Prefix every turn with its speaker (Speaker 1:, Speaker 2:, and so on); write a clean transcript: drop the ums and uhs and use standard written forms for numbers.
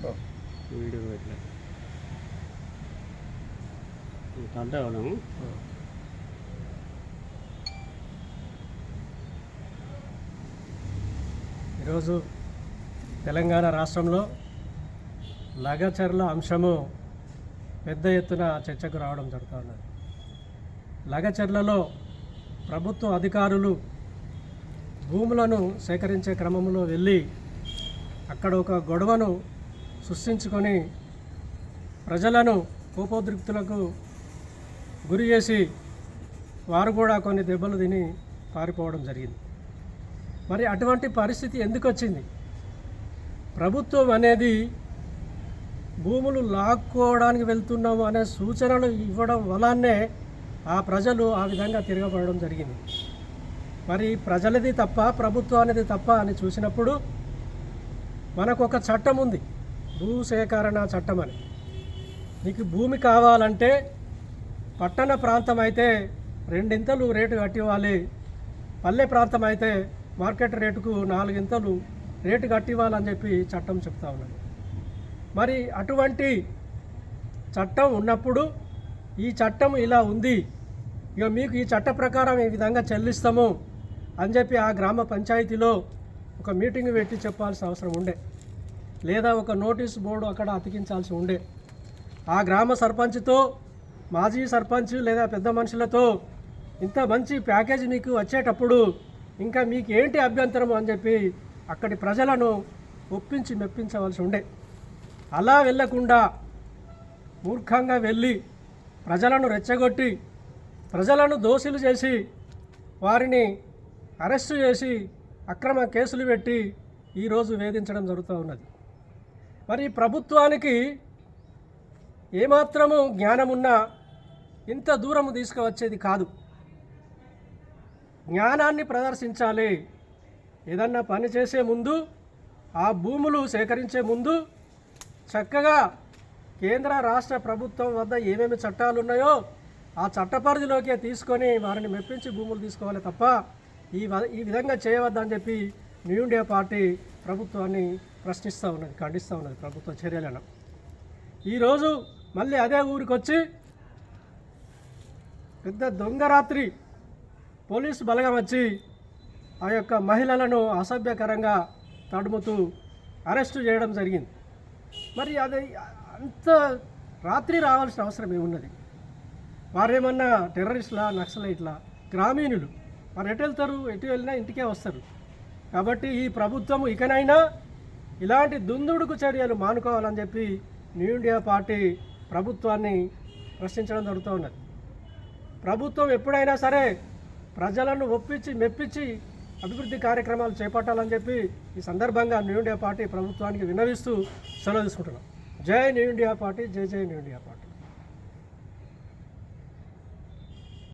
Speaker 1: Video ఇట్లా అంటే అవును.
Speaker 2: ఈరోజు తెలంగాణ రాష్ట్రంలో లగచర్ల అంశము పెద్ద ఎత్తున చర్చకు రావడం జరుగుతూ ఉన్నది. లగచర్లలో ప్రభుత్వ అధికారులు భూములను సేకరించే క్రమంలో వెళ్ళి అక్కడ ఒక గొడవను సృష్టించుకొని ప్రజలను కోపోద్రిక్తులకు గురి చేసి వారు కూడా కొన్ని దెబ్బలు తిని పారిపోవడం జరిగింది. మరి అటువంటి పరిస్థితి ఎందుకు వచ్చింది? ప్రభుత్వం అనేది భూములు లాక్కోవడానికి వెళ్తున్నాము అనే సూచనలు ఇవ్వడం వల్లనే ఆ ప్రజలు ఆ విధంగా తిరగబడడం జరిగింది. మరి ప్రజలది తప్ప ప్రభుత్వానిది తప్ప అని చూసినప్పుడు మనకు ఒక చట్టం ఉంది, భూసేకరణ చట్టం అని. మీకు భూమి కావాలంటే పట్టణ ప్రాంతం అయితే 2 ఇంతలు రేటు కట్టివ్వాలి, పల్లె ప్రాంతం అయితే మార్కెట్ రేటుకు 4 ఇంతలు రేటు కట్టివ్వాలని చెప్పి చట్టం చెప్తా ఉన్నది. మరి అటువంటి చట్టం ఉన్నప్పుడు ఈ చట్టం ఇలా ఉంది, ఇక మీకు ఈ చట్ట ప్రకారం ఈ విధంగా చెల్లిస్తాము అని చెప్పి ఆ గ్రామ పంచాయతీలో ఒక మీటింగ్ పెట్టి చెప్పాల్సిన అవసరం ఉండే, లేదా ఒక నోటీస్ బోర్డు అక్కడ అతికించాల్సి ఉండే. ఆ గ్రామ సర్పంచ్తో, మాజీ సర్పంచ్ లేదా పెద్ద మనుషులతో ఇంత మంచి ప్యాకేజీ మీకు వచ్చేటప్పుడు ఇంకా మీకు ఏంటి అభ్యంతరం అని చెప్పి అక్కడి ప్రజలను ఒప్పించి మెప్పించవలసి ఉండే. అలా వెళ్ళకుండా మూర్ఖంగా వెళ్ళి ప్రజలను రెచ్చగొట్టి ప్రజలను దోషులు చేసి వారిని అరెస్టు చేసి అక్రమ కేసులు పెట్టి ఈరోజు వేధించడం జరుగుతూ ఉన్నది. మరి ప్రభుత్వానికి ఏమాత్రము జ్ఞానమున్నా ఇంత దూరము తీసుకువచ్చేది కాదు. జ్ఞానాన్ని ప్రదర్శించాలి. ఏదన్నా పని చేసే ముందు, ఆ భూములు సేకరించే ముందు చక్కగా కేంద్ర రాష్ట్ర ప్రభుత్వం వద్ద ఏమేమి చట్టాలు ఉన్నాయో ఆ చట్ట పరిధిలోకే తీసుకొని వారిని మెప్పించి భూములు తీసుకోవాలి తప్ప ఈ విధంగా చేయవద్దని చెప్పి న్యూ ఇండియా పార్టీ ప్రభుత్వాన్ని ప్రశ్నిస్తూ ఉన్నది, ఖండిస్తూ ఉన్నది ప్రభుత్వ చర్యలను. ఈరోజు మళ్ళీ అదే ఊరికి వచ్చి పెద్ద దొంగరాత్రి పోలీసు బలగం వచ్చి ఆ యొక్క మహిళలను అసభ్యకరంగా తడుముతూ అరెస్టు చేయడం జరిగింది. మరి అది అంత రాత్రి రావాల్సిన అవసరం ఏమున్నది? వారేమన్నా టెర్రరిస్టులా, నక్సలైట్లా? గ్రామీణులు వారు ఎటు వెళ్తారు? ఎటు వెళ్ళినా ఇంటికే వస్తారు. కాబట్టి ఈ ప్రభుత్వం ఇకనైనా ఇలాంటి దుందుడుకు చర్యలు మానుకోవాలని చెప్పి న్యూ ఇండియా పార్టీ ప్రభుత్వాన్ని ప్రశ్నించడం జరుగుతూ ఉన్నది. ప్రభుత్వం ఎప్పుడైనా సరే ప్రజలను ఒప్పించి మెప్పించి అభివృద్ధి కార్యక్రమాలు చేపట్టాలని చెప్పి ఈ సందర్భంగా న్యూ ఇండియా పార్టీ ప్రభుత్వానికి విన్నవిస్తూ సెలవు తీసుకుంటున్నాం. జై న్యూ ఇండియా పార్టీ, జై జై న్యూ ఇండియా పార్టీ.